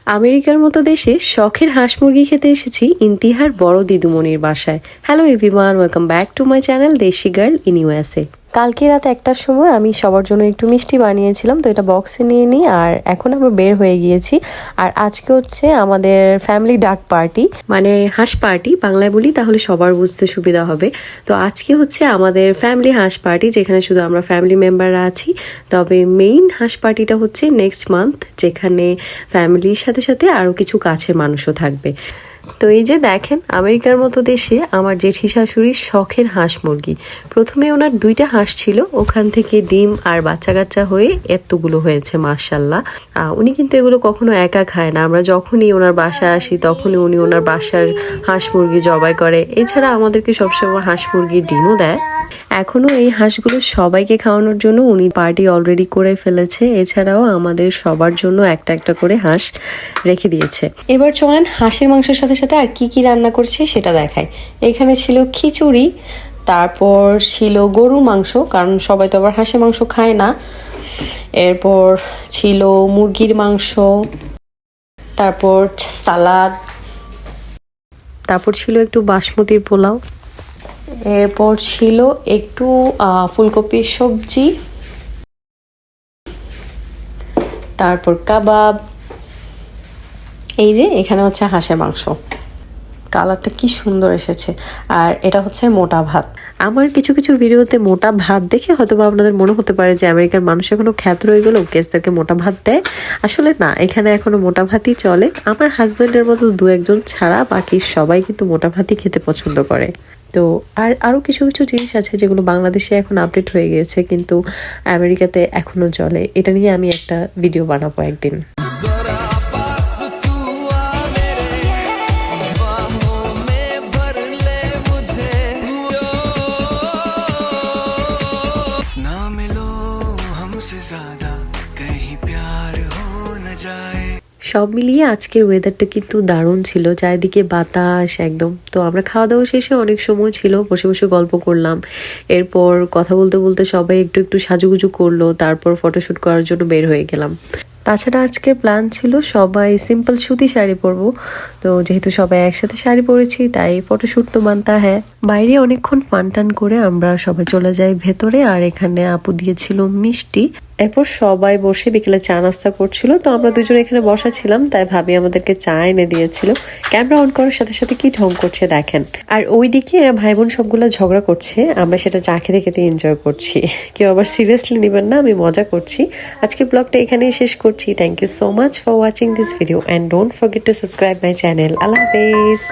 আমেরিকার মতো দেশে শখের হাঁস মুরগি খেতে এসেছি ইন্তিহার বড় দিদুমনির বাসায়। Hello everyone, welcome back to my channel দেশি গার্ল ইন ইউএসএ। কালকে রাত 1টার সময় আমি সবার জন্য একটু মিষ্টি বানিয়েছিলাম, তো এটা বক্সে নিয়ে নিই আর এখন আমরা বের হয়ে গিয়েছি। আর আজকে হচ্ছে আমাদের ফ্যামিলি ডাক পার্টি, মানে হাঁস পার্টি বাংলায় বলি তাহলে সবার বুঝতে সুবিধা হবে। তো আজকে হচ্ছে আমাদের ফ্যামিলি হাঁস পার্টি, যেখানে শুধু আমরা ফ্যামিলি মেম্বাররা আছি। তবে মেইন হাঁস পার্টিটা হচ্ছে নেক্সট মান্থ, যেখানে ফ্যামিলির সাথে সাথে আরও কিছু কাছের মানুষও থাকবে। তো এই যে দেখেন, আমেরিকার মতো দেশে আমার জেঠি শাশুড়ির শখের হাঁস মুরগি। প্রথমে ওনার 2টা হাঁস ছিল, ওখান থেকে ডিম আর বাচ্চা কাচ্চা হয়ে এতগুলো হয়েছে মাশাল্লাহ। উনি কিন্তু এগুলো কখনো একা খায় না, আমরা যখনই ওনার বাসায় আসি তখনই উনি ওনার বাসার হাঁস মুরগি জবাই করে। এছাড়া আমাদেরকে সবসময় হাঁস মুরগির ডিমও দেয়। এখনও এই হাঁসগুলো সবাইকে খাওয়ানোর জন্য উনি পার্টি অলরেডি করে ফেলেছে। এছাড়াও আমাদের সবার জন্য একটা একটা করে হাঁস রেখে দিয়েছে। এবার চলেন হাঁসের মাংসের সাথে সাথে আর কি কি রান্না করছে সেটা দেখাই। এখানে ছিল খিচুড়ি, তারপর ছিল গরুর মাংস, কারণ সবাই তো আবার হাঁসের মাংস খায় না। এরপর ছিল মুরগির মাংস, তারপর সালাদ, তারপর ছিল একটু বাসমতির পোলাও, এরপর ছিল একটু ফুলকপির সবজি, তারপর কাবাব। এই যে এখানে হচ্ছে হাঁসের মাংস, কালারটা কি সুন্দর এসেছে। আর এটা হচ্ছে মোটা ভাত। আমার কিছু কিছু ভিডিওতে মোটা ভাত দেখে হয়তো বা আপনাদের মনে হতে পারে যে আমেরিকার মানুষ এখনো খ্যাত রয়ে গেল, গেস্টদেরকে মোটা ভাত দেয়। আসলে না, এখানে এখনো মোটা ভাতই চলে। আমার হাজব্যান্ডের মতো 2-1 জন ছাড়া বাকি সবাই কিন্তু মোটা ভাতই খেতে পছন্দ করে। তো আরও কিছু কিছু জিনিস আছে যেগুলো বাংলাদেশে এখন আপডেট হয়ে গিয়েছে, কিন্তু আমেরিকাতে এখনো চলে। এটা নিয়ে আমি একটা ভিডিও বানাবো একদিন। সব মিলিয়ে আজকের ওয়েদারটা কিন্তু দারুণ ছিল, চারিদিকে বাতাস একদম। তো আমরা খাওয়া দাওয়া শেষে অনেক সময় ছিল, বসে বসে গল্প করলাম। এরপর কথা বলতে বলতে সবাই একটু একটু সাজুগুজু করলো, তারপর ফটোশ্যুট করার জন্য বের হয়ে গেলাম। তাছাড়া আজকের প্ল্যান ছিল সবাই সিম্পল সুতি শাড়ি পরবো। তো যেহেতু সবাই একসাথে শাড়ি পরেছি তাই ফটোশ্যুট তো মানতা হ্যাঁ। বাইরে অনেকক্ষণ ফান টান করে আমরা সবাই চলে যাই ভেতরে, আর এখানে আপু দিয়েছিল মিষ্টি। এরপর সবাই বসে বিকেলে চা নাস্তা করছিল, তো আমরা দুজন এখানে বসা ছিলাম, তাই ভাবি আমাদেরকে চা এনে দিয়েছিল। ক্যামেরা অন করার সাথে সাথে কি ঢং করছে দেখেন। আর ওইদিকে এরা ভাই বোন সবগুলো ঝগড়া করছে, আমরা সেটা চা খেতে খেতে এনজয় করছি। কেউ আবার সিরিয়াসলি নেবেন না, আমি মজা করছি। আজকে ব্লগটা এখানেই শেষ করছি। Thank you so much for watching this video and don't forget to subscribe my channel. আল্লাহ হাফেজ।